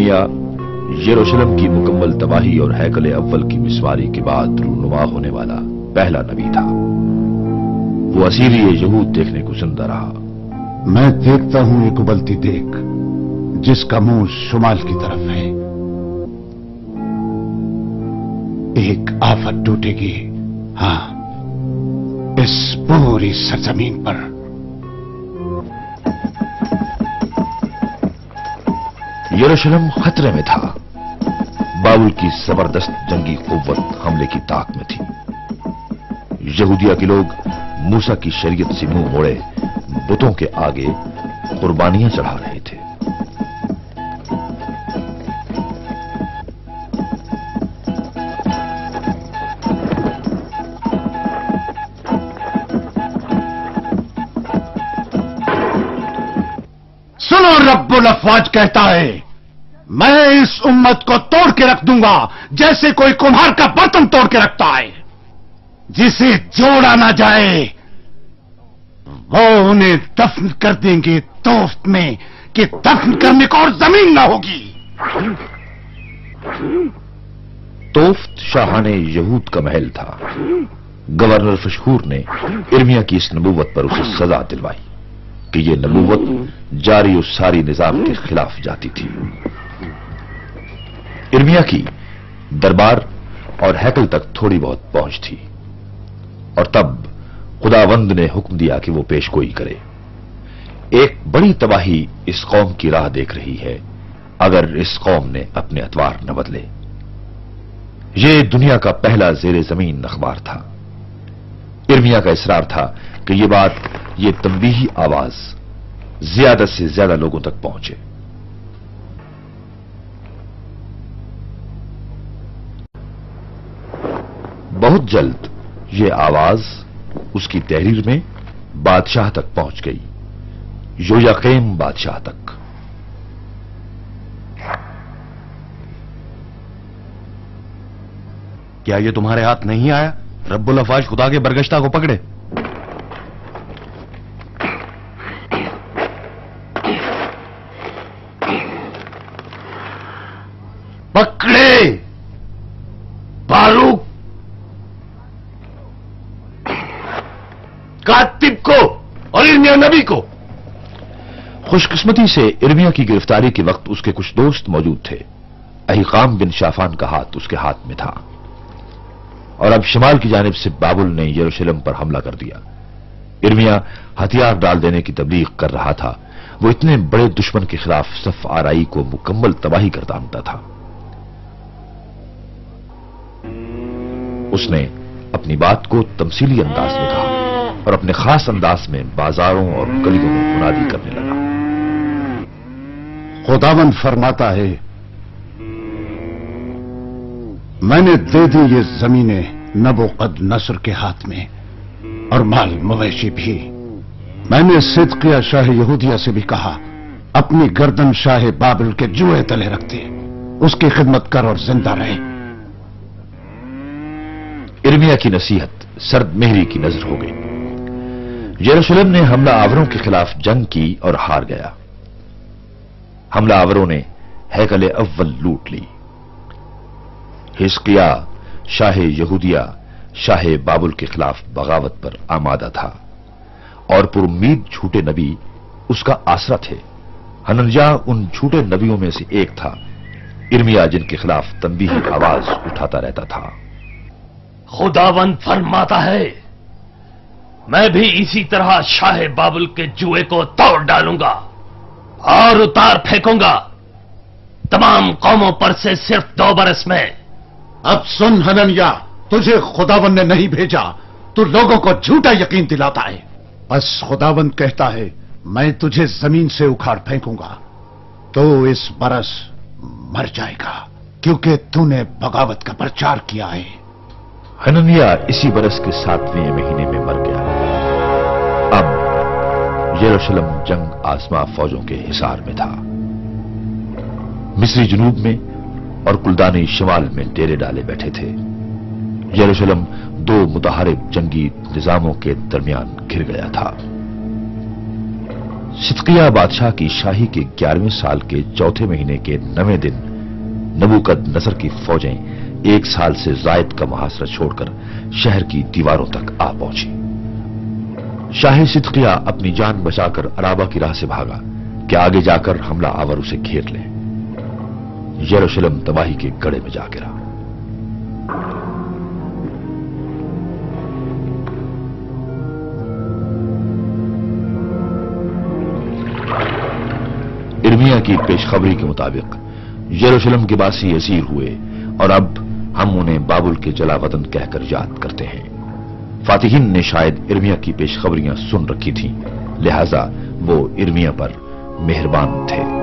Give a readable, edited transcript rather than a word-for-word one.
इर्मिया यरूशलेम की मुकम्मल तबाही और हैकल अव्वल की मिसवारी के बाद रूनुमा होने वाला पहला नबी था। वो असीरी यहूद देखने को जिंदा रहा। मैं देखता हूं एक उबलती देख जिसका मुंह शुमाल की तरफ है। एक आफत टूटेगी, हां, इस पूरी सरजमीन पर। यरूशलेम खतरे में था। बाबुल की जबरदस्त जंगी कुव्वत हमले की ताक में थी। यहूदिया के लोग मूसा की शरीयत से मुंह मोड़े बुतों के आगे कुर्बानियां चढ़ा रहे थे। सुनो, रब्बुल अफवाज कहता है, मैं इस उम्मत को तोड़ के रख दूंगा जैसे कोई कुम्हार का बर्तन तोड़ के रखता है। जिसे जोड़ा ना जाए वो उन्हें दफन कर देंगे तोफ्त में कि दफन करने को और जमीन ना होगी। तोफ्त शाहाने यहूद का महल था। गवर्नर फशहूर ने इर्मिया की इस नबूवत पर उसे सजा दिलवाई कि यह नबूवत जारी उस सारी निजाम के खिलाफ जाती थी। इर्मिया की दरबार और हैकल तक थोड़ी बहुत पहुंच थी और तब खुदावंद ने हुक्म दिया कि वो पेशगोई करे। एक बड़ी तबाही इस कौम की राह देख रही है अगर इस कौम ने अपने अतवार न बदले। ये दुनिया का पहला जेरे जमीन अखबार था। इर्मिया का इसरार था कि ये बात, ये तंबीही आवाज ज्यादा से ज्यादा लोगों तक पहुंचे। बहुत जल्द ये आवाज उसकी तहरीर में बादशाह तक पहुंच गई, योयाकीम बादशाह तक। क्या ये तुम्हारे हाथ नहीं आया? रब्बुल अफवाज खुदा के बरगश्ता को पकड़े। पकड़े बारूक कातिब को और इर्मिया नबी को। खुशकिस्मती से इर्मिया की गिरफ्तारी के वक्त उसके कुछ दोस्त मौजूद थे। अहीकाम बिन शाफान का हाथ उसके हाथ में था और अब शिमाल की जानिब से बाबुल ने यरूशलेम पर हमला कर दिया। इर्मिया हथियार डाल देने की तबलीग कर रहा था। वो इतने बड़े दुश्मन के खिलाफ सफ आराई को मुकम्मल तबाही कर जानता था। उसने अपनी बात को तमसीली अंदाज में कहा और अपने खास अंदाज में बाजारों और गलियों में मुनादी करने लगा। खुदावंद फरमाता है, मैंने दे दी ये जमीनें नबोकद नसर के हाथ में और माल मवेशी भी। मैंने सिदकिया शाह यहूदिया से भी कहा, अपनी गर्दन शाह बाबिल के जुए तले रखते, उसकी खिदमत कर और जिंदा रहे। इर्मिया की नसीहत सर्द मेहरी की नजर हो गई। यरूशलेम ने हमला आवरों के खिलाफ जंग की और हार गया। हमला आवरों ने हैकल अव्वल लूट ली। हिजकिया शाह यहूदिया शाह बाबुल के खिलाफ बगावत पर आमादा था और पुरुम्मीद झूठे नबी उसका आसरा थे। हनन्याह उन झूठे नबियों में से एक था। इर्मिया जिनके खिलाफ तंबीही आवाज उठाता रहता था। खुदावंद फरमाता है, मैं भी इसी तरह शाह बाबुल के जुए को तोड़ डालूंगा और उतार फेंकूंगा तमाम कौमों पर से सिर्फ 2 बरस में। अब सुन हनन्याह, तुझे खुदावंद ने नहीं भेजा, तू लोगों को झूठा यकीन दिलाता है। बस खुदावंद कहता है, मैं तुझे जमीन से उखाड़ फेंकूंगा, तो इस बरस मर जाएगा क्योंकि तूने बगावत का प्रचार किया है। हनन्याह इसी बरस के 7वें महीने में मर गया। अब यरूशलेम जंग आसमां फौजों के हिसार में था। मिस्री जुनूब में और कुलदानी शिमाल में डेरे डाले बैठे थे। यरूशलेम 2 मुतहारिब जंगी निजामों के दरमियान घिर गया था। सिदकिया बादशाह की शाही के 11वें साल के चौथे महीने के 9वें दिन नबूकदनजर की फौजें 1 साल से जायद का मुहासरा छोड़कर शहर की दीवारों तक आ पहुंची। शाही सिदकिया अपनी जान बचाकर अराबा की राह से भागा कि आगे जाकर हमला आवर उसे घेर ले। यरूशलेम तबाही के गड़े में जा गिरा। इर्मिया की पेशखबरी के मुताबिक यरूशलेम के बासी असीर हुए और अब हम उन्हें बाबुल के जलावतन कहकर याद करते हैं। फातिहीन ने शायद इर्मिया की पेशखबरियां सुन रखी थीं, लिहाजा वो इर्मिया पर मेहरबान थे।